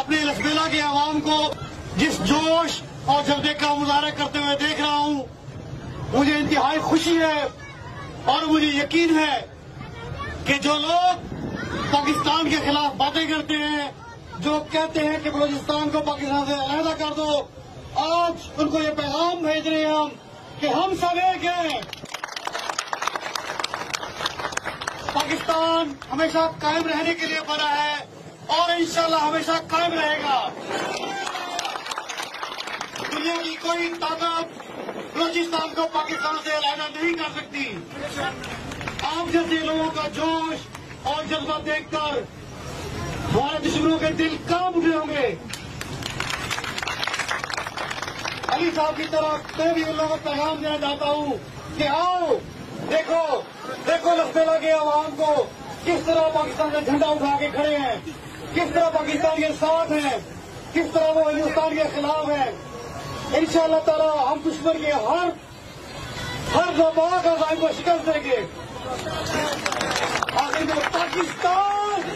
اپنے لسبیلا کے عوام کو جس جوش اور جذبے کا مظاہرہ کرتے ہوئے دیکھ رہا ہوں، مجھے انتہائی خوشی ہے اور مجھے یقین ہے کہ جو لوگ پاکستان کے خلاف باتیں کرتے ہیں، جو کہتے ہیں کہ بلوچستان کو پاکستان سے علیحدہ کر دو، آج ان کو یہ پیغام بھیج رہے ہیں ہم کہ ہم سب ایک ہیں۔ پاکستان ہمیشہ قائم رہنے کے لیے بنا ہے اور انشاءاللہ ہمیشہ قائم رہے گا۔ دنیا کی کوئی طاقت بلوچستان کو پاکستان سے علیحدہ نہیں کر سکتی۔ آپ جیسے لوگوں کا جوش اور جذبہ دیکھ کر ہمارے دشمنوں کے دل کانپ اٹھے ہوں گے۔ علی صاحب کی طرف میں بھی ان لوگوں کو پیغام دینا چاہتا ہوں کہ آؤ دیکھو لسبیلا کے عوام کو کس طرح پاکستان کا جھنڈا اٹھا کے کھڑے ہیں، کس طرح پاکستان کے ساتھ ہیں، کس طرح وہ ہندوستان کے خلاف ہیں۔ انشاءاللہ تعالی ہم دشمن کے ہر ناپاک عزائم کو شکست دیں گے۔ آخر میں پاکستان